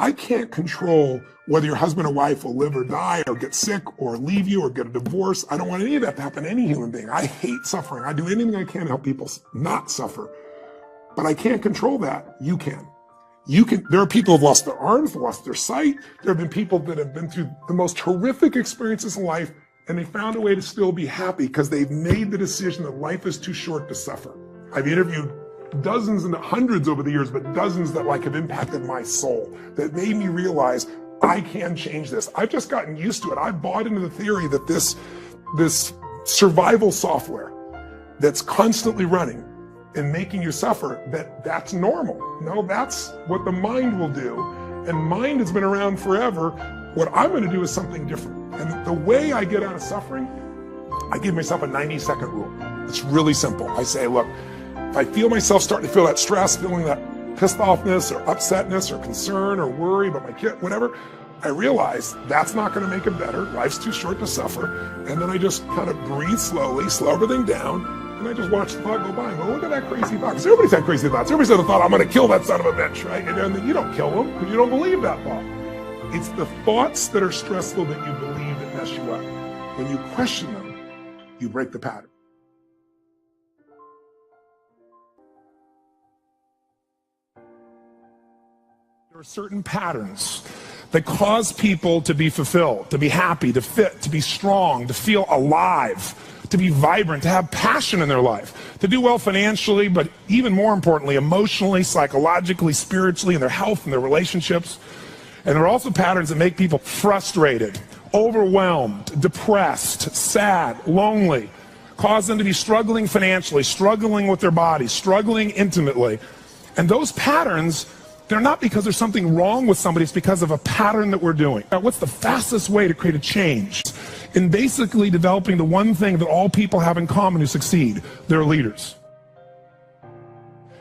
I can't control whether your husband or wife will live or die or get sick or leave you or get a divorce. I don't want any of that to happen to any human being. I hate suffering. I do anything I can to help people not suffer. But I can't control that. You can. There are people who have lost their arms, lost their sight. There have been people that have been through the most horrific experiences in life, and they found a way to still be happy because they've made the decision that life is too short to suffer. I've interviewed dozens and hundreds over the years, but dozens that have impacted my soul, that made me realize I can change this. I've just gotten used to it. I've bought into the theory that this survival software that's constantly running and making you suffer, that's normal. No, that's what the mind will do. And mind has been around forever. What I'm going to do is something different. And the way I get out of suffering, I give myself a 90-second rule. It's really simple. I say, look, if I feel myself starting to feel that stress, feeling that pissed offness or upsetness or concern or worry about my kid, whatever, I realize that's not going to make it better. Life's too short to suffer. And then I just kind of breathe slowly, slow everything down, and I just watch the thought go by and go, look at that crazy thought. Because everybody's had crazy thoughts. Everybody's had the thought, I'm going to kill that son of a bitch, right? And then you don't kill them because you don't believe that thought. It's the thoughts that are stressful that you believe that mess you up. When you question them, you break the pattern. There are certain patterns that cause people to be fulfilled, to be happy, to fit, to be strong, to feel alive, to be vibrant, to have passion in their life, to do well financially, but even more importantly, emotionally, psychologically, spiritually, in their health and their relationships. And there are also patterns that make people frustrated, overwhelmed, depressed, sad, lonely, cause them to be struggling financially, struggling with their body, struggling intimately. And those patterns, they're not because there's something wrong with somebody, it's because of a pattern that we're doing. Now, what's the fastest way to create a change? In basically developing the one thing that all people have in common who succeed, they're leaders.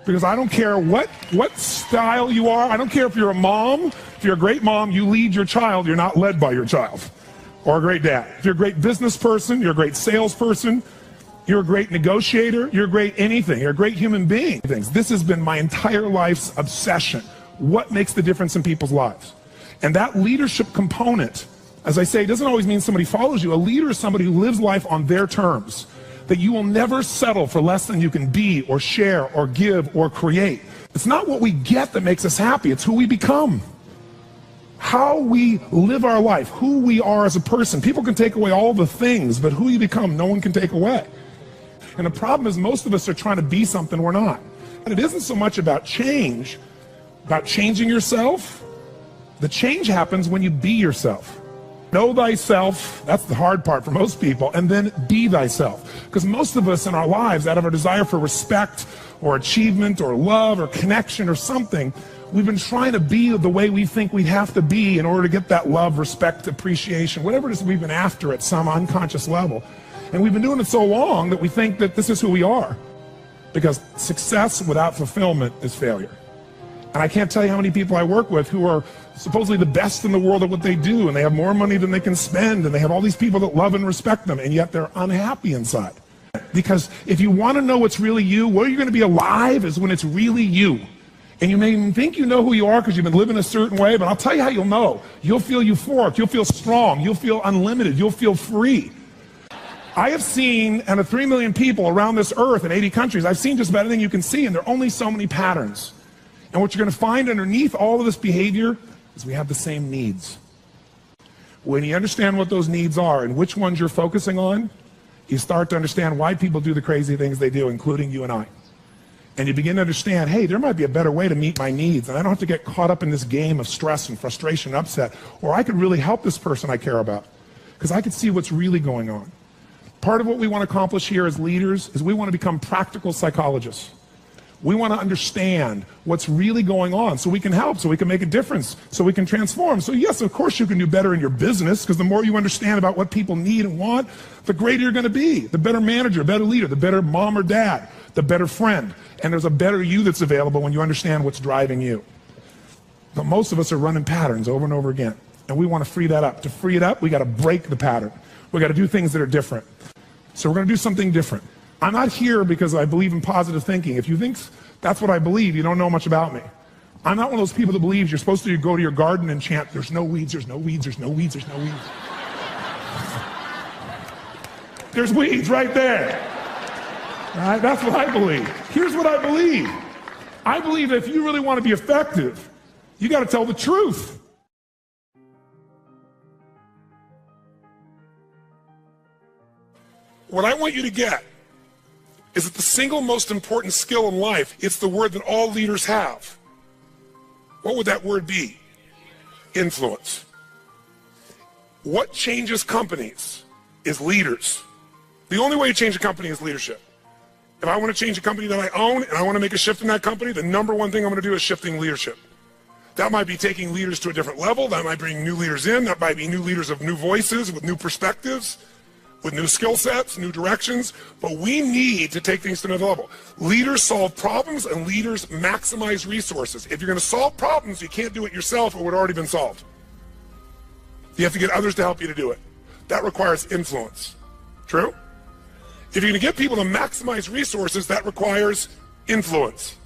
Because I don't care what style you are, I don't care if you're a mom, if you're a great mom, you lead your child, you're not led by your child. Or a great dad. If you're a great business person, you're a great salesperson, you're a great negotiator, you're a great anything, you're a great human being. This has been my entire life's obsession. What makes the difference in people's lives? And that leadership component, as I say, doesn't always mean somebody follows you. A leader is somebody who lives life on their terms, that you will never settle for less than you can be or share or give or create. It's not what we get that makes us happy, it's who we become. How we live our life, who we are as a person. People can take away all the things, but who you become, no one can take away. And the problem is most of us are trying to be something we're not. And it isn't so much about change, about changing yourself. The change happens when you be yourself. Know thyself, that's the hard part for most people, and then be thyself. Because most of us in our lives, out of our desire for respect or achievement or love or connection or something, we've been trying to be the way we think we have to be in order to get that love, respect, appreciation, whatever it is we've been after at some unconscious level. And we've been doing it so long that we think that this is who we are. Because success without fulfillment is failure. And I can't tell you how many people I work with who are supposedly the best in the world at what they do, and they have more money than they can spend, and they have all these people that love and respect them, and yet they're unhappy inside. Because if you want to know what's really you, where you're going to be alive is when it's really you. And you may think you know who you are because you've been living a certain way, but I'll tell you how you'll know. You'll feel euphoric, you'll feel strong, you'll feel unlimited, you'll feel free. I have seen, out of 3 million people around this earth in 80 countries, I've seen just about anything you can see, and there are only so many patterns. And what you're going to find underneath all of this behavior is we have the same needs. When you understand what those needs are and which ones you're focusing on, you start to understand why people do the crazy things they do, including you and I. And you begin to understand, hey, there might be a better way to meet my needs, and I don't have to get caught up in this game of stress and frustration and upset, or I could really help this person I care about, because I could see what's really going on. Part of what we want to accomplish here as leaders is we want to become practical psychologists. We want to understand what's really going on so we can help, so we can make a difference, so we can transform. So yes, of course you can do better in your business, because the more you understand about what people need and want, the greater you're going to be. The better manager, better leader, the better mom or dad, the better friend. And there's a better you that's available when you understand what's driving you. But most of us are running patterns over and over again. And we want to free that up. To free it up, we got to break the pattern. We got to do things that are different. So we're going to do something different. I'm not here because I believe in positive thinking. If you think that's what I believe, you don't know much about me. I'm not one of those people that believes you're supposed to go to your garden and chant, there's no weeds, there's no weeds, there's no weeds, there's no weeds. There's weeds right there. All right, that's what I believe. Here's what I believe. I believe that if you really want to be effective, you got to tell the truth. What I want you to get is that the single most important skill in life, it's the word that all leaders have. What would that word be? Influence. What changes companies is leaders. The only way to change a company is leadership. If I want to change a company that I own and I want to make a shift in that company, the number one thing I'm going to do is shifting leadership. That might be taking leaders to a different level. That might bring new leaders in. That might be new leaders of new voices, with new perspectives, with new skill sets, new directions. But we need to take things to another level. Leaders solve problems and leaders maximize resources. If you're going to solve problems, you can't do it yourself. It would have already been solved. You have to get others to help you to do it. That requires influence. True? If you're going to get people to maximize resources, that requires influence.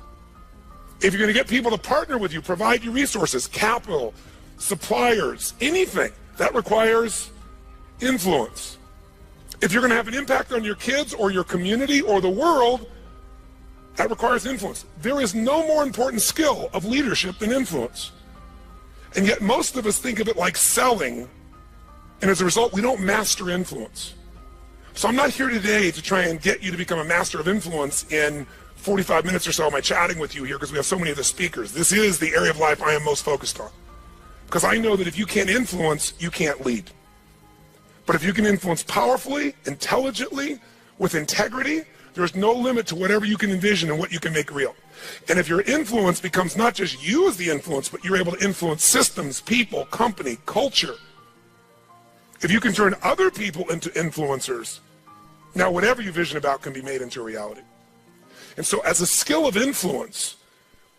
If you're going to get people to partner with you, provide you resources, capital, suppliers, anything, that requires influence. If you're going to have an impact on your kids or your community or the world, that requires influence. There is no more important skill of leadership than influence. And yet most of us think of it like selling, and as a result, we don't master influence. So I'm not here today to try and get you to become a master of influence in 45 minutes or so of my chatting with you here, because we have so many of the speakers. This is the area of life I am most focused on. Because I know that if you can't influence, you can't lead. But if you can influence powerfully, intelligently, with integrity, there's no limit to whatever you can envision and what you can make real. And if your influence becomes not just you as the influence, but you're able to influence systems, people, company, culture, if you can turn other people into influencers, now whatever you vision about can be made into a reality. And so as a skill of influence,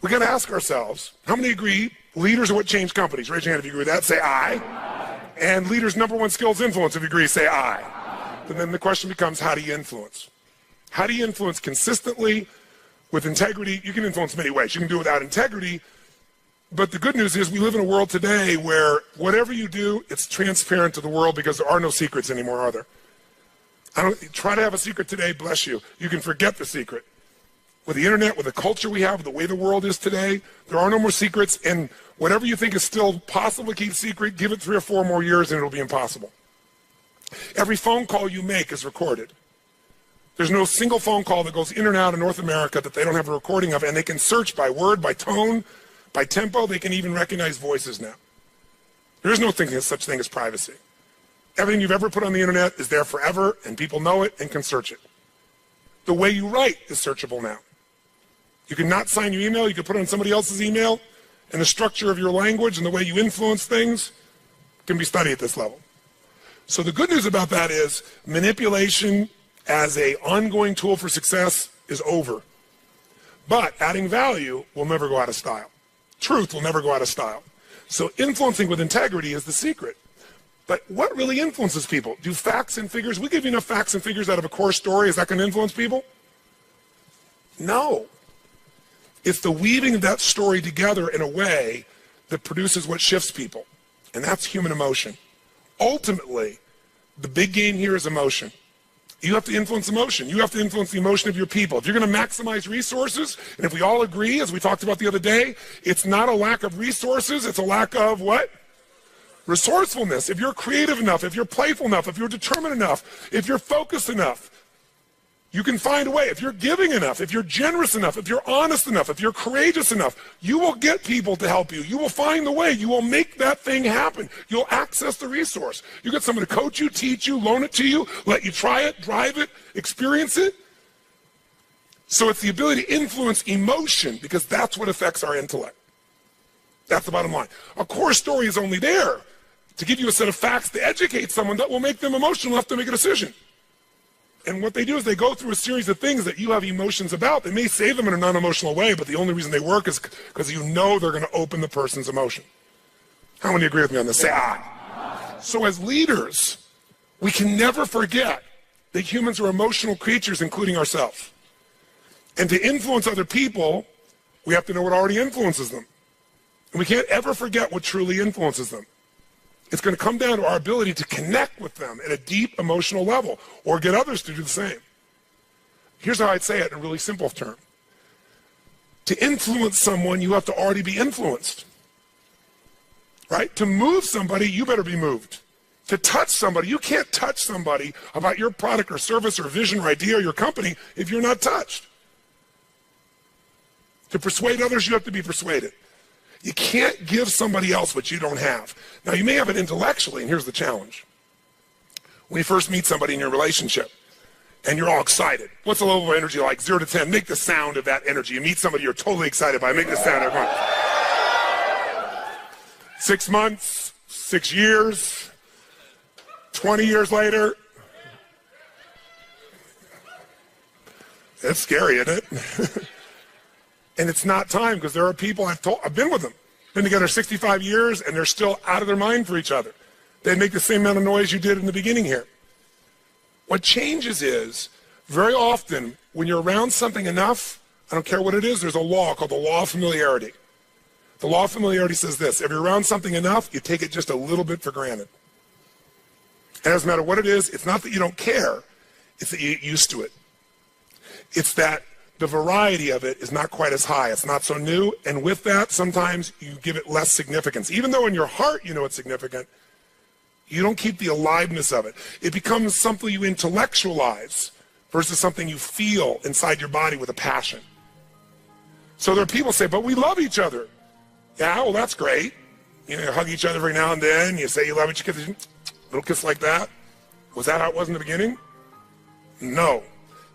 we got to ask ourselves, how many agree leaders are what change companies? Raise your hand if you agree with that. Say aye. And leaders' number one skill is influence. If you agree, say aye. And then the question becomes, how do you influence? How do you influence consistently with integrity? You can influence many ways. You can do it without integrity. But the good news is we live in a world today where whatever you do, it's transparent to the world, because there are no secrets anymore, are there? Try to have a secret today, bless you. You can forget the secret. With the internet, with the culture we have, with the way the world is today, there are no more secrets, and whatever you think is still possible to keep secret, give it 3 or 4 more years and it'll be impossible. Every phone call you make is recorded. There's no single phone call that goes in and out of North America that they don't have a recording of, and they can search by word, by tone, by tempo. They can even recognize voices now. There is no such thing as privacy. Everything you've ever put on the internet is there forever, and people know it and can search it. The way you write is searchable now. You can not sign your email, you can put it on somebody else's email, and the structure of your language and the way you influence things can be studied at this level. So the good news about that is manipulation as an ongoing tool for success is over. But adding value will never go out of style. Truth will never go out of style. So influencing with integrity is the secret. But what really influences people? Do facts and figures, we give you enough facts and figures out of a core story, is that going to influence people? No. It's the weaving of that story together in a way that produces what shifts people. And that's human emotion. Ultimately, the big game here is emotion. You have to influence emotion. You have to influence the emotion of your people. If you're going to maximize resources, and if we all agree, as we talked about the other day, it's not a lack of resources, it's a lack of what? Resourcefulness. If you're creative enough, if you're playful enough, if you're determined enough, if you're focused enough, you can find a way. If you're giving enough, if you're generous enough, if you're honest enough, if you're courageous enough, you will get people to help you. You will find the way. You will make that thing happen. You'll access the resource. You get someone to coach you, teach you, loan it to you, let you try it, drive it, experience it. So it's the ability to influence emotion, because that's what affects our intellect. That's the bottom line. A core story is only there to give you a set of facts to educate someone that will make them emotional enough to make a decision. And what they do is they go through a series of things that you have emotions about. They may say them in a non-emotional way, but the only reason they work is because you know they're going to open the person's emotion. How many agree with me on this? Say aye. So as leaders, we can never forget that humans are emotional creatures, including ourselves. And to influence other people, we have to know what already influences them. And we can't ever forget what truly influences them. It's going to come down to our ability to connect with them at a deep emotional level or get others to do the same. Here's how I'd say it in a really simple term. To influence someone, you have to already be influenced. Right? To move somebody, you better be moved. To touch somebody, you can't touch somebody about your product or service or vision or idea or your company if you're not touched. To persuade others, you have to be persuaded. You can't give somebody else what you don't have. Now, you may have it intellectually, and here's the challenge. When you first meet somebody in your relationship, and you're all excited, what's the level of energy like? 0 to 10, make the sound of that energy. You meet somebody you're totally excited by, make the sound. Everyone. 6 months, 6 years, 20 years later. It's scary, isn't it? And it's not time, because there are people I've been with them, been together 65 years, and they're still out of their mind for each other. They make the same amount of noise you did in the beginning here. What changes is, very often, when you're around something enough, I don't care what it is, there's a law called the law of familiarity. The law of familiarity says this: if you're around something enough, you take it just a little bit for granted. And it doesn't matter what it is, it's not that you don't care, it's that you get used to it. It's that the variety of it is not quite as high. It's not so new, and with that, sometimes you give it less significance. Even though in your heart you know it's significant, you don't keep the aliveness of it. It becomes something you intellectualize versus something you feel inside your body with a passion. So there are people who say, but we love each other. Yeah, well, that's great. You know, you hug each other every now and then. You say you love each other. Little kiss like that. Was that how it was in the beginning? No.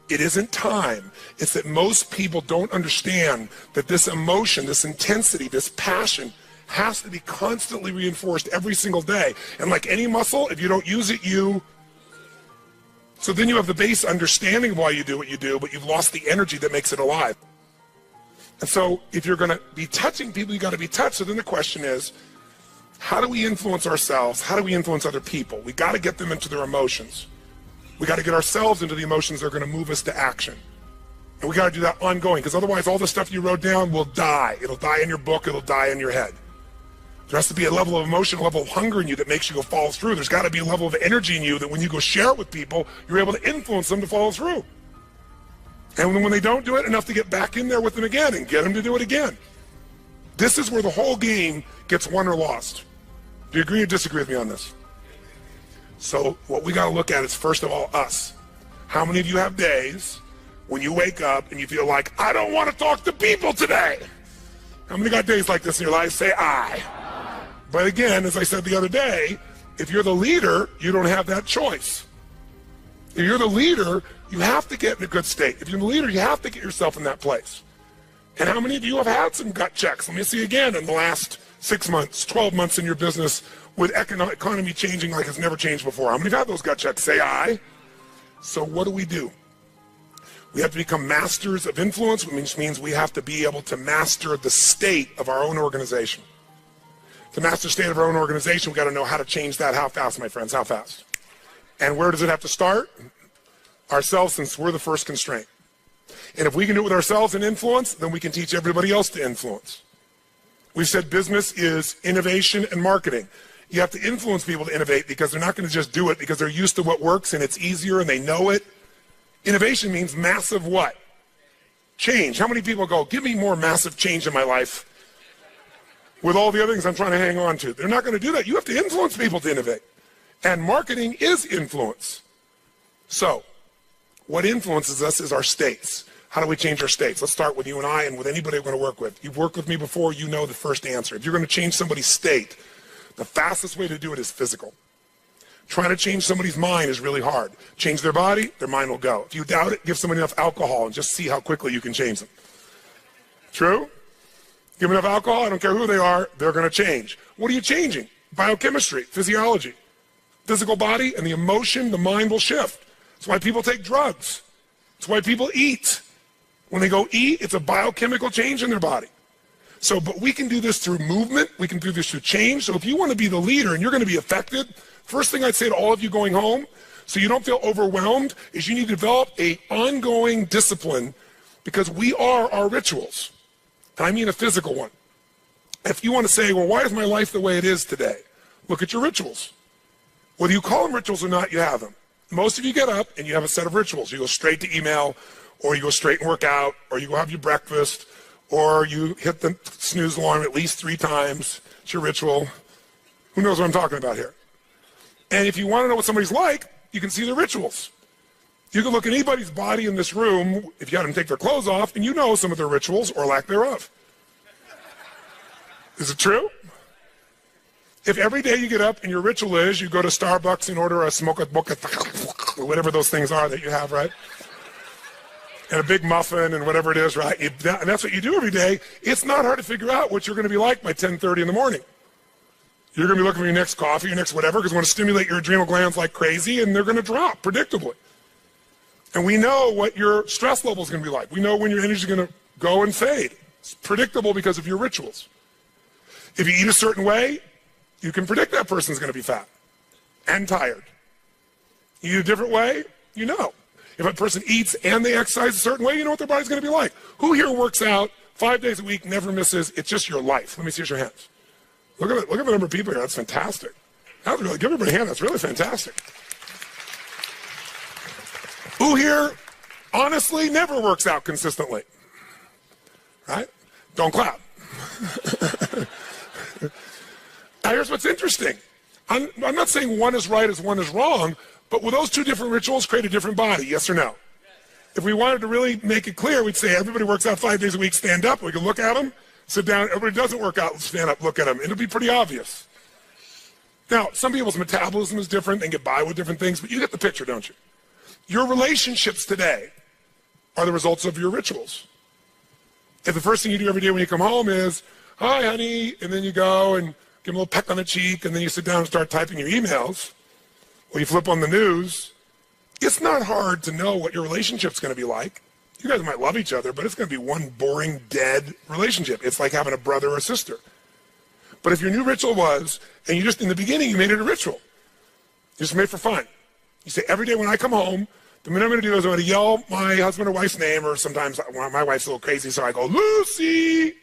It isn't time. It's that most people don't understand that this emotion, this intensity, this passion has to be constantly reinforced every single day. And like any muscle, if you don't use it, so then you have the base understanding of why you do what you do, but you've lost the energy that makes it alive. And so if you're going to be touching people, you got to be touched. So then the question is, how do we influence ourselves? How do we influence other people? We got to get them into their emotions. We got to get ourselves into the emotions that are going to move us to action. And we got to do that ongoing, because otherwise all the stuff you wrote down will die. It'll die in your book. It'll die in your head. There has to be a level of emotion, a level of hunger in you that makes you go follow through. There's got to be a level of energy in you that when you go share it with people, you're able to influence them to follow through. And when they don't do it, enough to get back in there with them again and get them to do it again. This is where the whole game gets won or lost. Do you agree or disagree with me on this? So what we got to look at is, first of all, us. How many of you have days when you wake up and you feel like, I don't want to talk to people today? How many got days like this in your life? Say I. But again, as I said the other day, if you're the leader, you don't have that choice. If you're the leader, you have to get in a good state. If you're the leader, you have to get yourself in that place. And how many of you have had some gut checks? Let me see again in the last 6 months, 12 months in your business with economy changing like it's never changed before. How many have had those gut checks? Say I. So what do? We have to become masters of influence, which means we have to be able to master the state of our own organization. To master the state of our own organization, we've got to know how to change that. How fast, my friends? How fast? And where does it have to start? Ourselves, since we're the first constraint. And if we can do it with ourselves and influence, then we can teach everybody else to influence. We've said business is innovation and marketing. You have to influence people to innovate, because they're not going to just do it because they're used to what works and it's easier and they know it. Innovation means massive what? Change. How many people go, give me more massive change in my life with all the other things I'm trying to hang on to? They're not going to do that. You have to influence people to innovate. And marketing is influence. So what influences us is our states. How do we change our states? Let's start with you and I and with anybody we're going to work with. You've worked with me before, you know the first answer. If you're going to change somebody's state, the fastest way to do it is physical. Trying to change somebody's mind is really hard. Change their body, their mind will go. If you doubt it, give somebody enough alcohol and just see how quickly you can change them. True? Give them enough alcohol, I don't care who they are, they're going to change. What are you changing? Biochemistry, physiology. Physical body and the emotion, the mind will shift. That's why people take drugs. That's why people eat. When they go eat, it's a biochemical change in their body. So, but we can do this through movement. We can do this through change. So if you want to be the leader and you're going to be affected, first thing I'd say to all of you going home, so you don't feel overwhelmed, is you need to develop an ongoing discipline, because we are our rituals. And I mean a physical one. If you want to say, well, why is my life the way it is today? Look at your rituals. Whether you call them rituals or not, you have them. Most of you get up and you have a set of rituals. You go straight to email, or you go straight and work out, or you go have your breakfast, or you hit the snooze alarm at least 3 times. It's your ritual. Who knows what I'm talking about here? And if you want to know what somebody's like, you can see their rituals. You can look at anybody's body in this room, if you had them take their clothes off, and you know some of their rituals or lack thereof. Is it true? If every day you get up and your ritual is you go to Starbucks and order a smoke boca, whatever those things are that you have, right? And a big muffin and whatever it is, right? And that's what you do every day. It's not hard to figure out what you're going to be like by 10:30 in the morning. You're going to be looking for your next coffee, your next whatever, because you want to stimulate your adrenal glands like crazy, and they're going to drop predictably. And we know what your stress level is going to be like. We know when your energy is going to go and fade. It's predictable because of your rituals. If you eat a certain way, you can predict that person's going to be fat and tired. You eat a different way, you know. If a person eats and they exercise a certain way, you know what their body's going to be like. Who here works out 5 days a week, never misses? It's just your life. Let me see your hands. Look at the number of people here. That's fantastic. That's really, give everybody a hand. That's really fantastic. Who here, honestly, never works out consistently? Right? Don't clap. Now, here's what's interesting. I'm not saying one is right as one is wrong, but will those 2 different rituals create a different body, yes or no? If we wanted to really make it clear, we'd say everybody works out 5 days a week, stand up, we can look at them, sit down. Everybody doesn't work out, stand up, look at them. It'll be pretty obvious. Now, some people's metabolism is different, they get by with different things, but you get the picture, don't you? Your relationships today are the results of your rituals. If the first thing you do every day when you come home is, hi, honey, and then you go and give them a little peck on the cheek, and then you sit down and start typing your emails, or you flip on the news, it's not hard to know what your relationship's going to be like. You guys might love each other, but it's going to be one boring, dead relationship. It's like having a brother or sister. But if your new ritual was, and you just, in the beginning, you made it a ritual, you just made it for fun. You say, every day when I come home, the minute I'm going to do is I'm going to yell my husband or wife's name, or sometimes my wife's a little crazy, so I go, Lucy!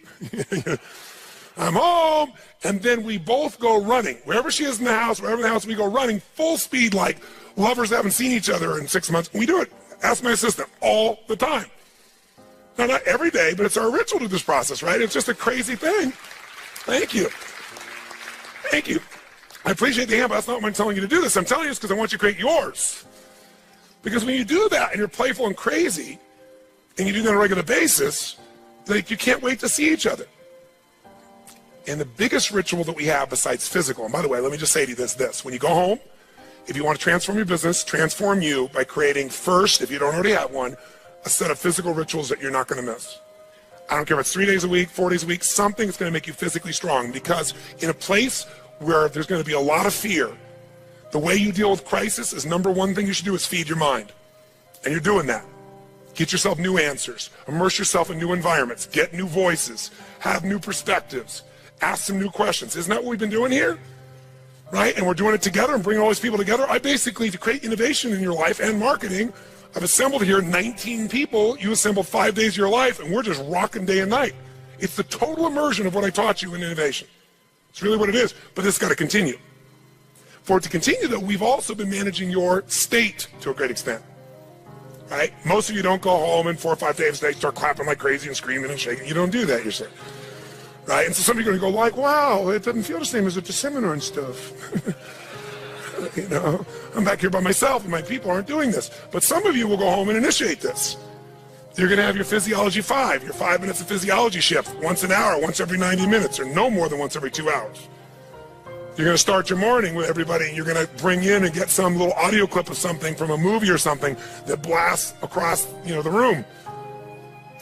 I'm home, and then we both go running. Wherever she is in the house, wherever in the house, we go running full speed like lovers that haven't seen each other in 6 months. We do it. Ask my assistant all the time. Now, not every day, but it's our ritual to this process, right? It's just a crazy thing. Thank you. Thank you. I appreciate the hand, but that's not why I'm telling you to do this. I'm telling you this because I want you to create yours. Because when you do that and you're playful and crazy, and you do that on a regular basis, like you can't wait to see each other. And the biggest ritual that we have besides physical, and by the way, let me just say to you this. When you go home, if you want to transform your business, transform you by creating first, if you don't already have one, a set of physical rituals that you're not going to miss. I don't care if it's 3 days a week, 4 days a week, something that's going to make you physically strong. Because in a place where there's going to be a lot of fear, the way you deal with crisis is number one thing you should do is feed your mind. And you're doing that. Get yourself new answers. Immerse yourself in new environments. Get new voices. Have new perspectives. Ask some new questions. Isn't that what we've been doing here? Right? And we're doing it together and bringing all these people together. I basically, to create innovation in your life and marketing, I've assembled here 19 people. You assembled 5 days of your life, and we're just rocking day and night. It's the total immersion of what I taught you in innovation. It's really what it is. But this has got to continue. For it to continue, though, we've also been managing your state to a great extent. Right? Most of you don't go home and 4 or 5 days a day start clapping like crazy and screaming and shaking. You don't do that, you're saying. Right? And so some of you are going to go like, wow, it doesn't feel the same as at the seminar and stuff. You know, I'm back here by myself and my people aren't doing this. But some of you will go home and initiate this. You're going to have your physiology 5, your 5 minutes of physiology shift, once an hour, once every 90 minutes, or no more than once every 2 hours. You're going to start your morning with everybody, and you're going to bring in and get some little audio clip of something from a movie or something that blasts across, the room,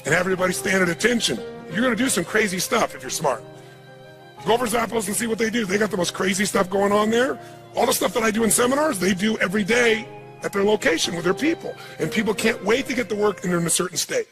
and have everybody stand at attention. You're going to do some crazy stuff if you're smart. Go over Zappos and see what they do. They got the most crazy stuff going on there. All the stuff that I do in seminars, they do every day at their location with their people. And people can't wait to get to work and they're in a certain state.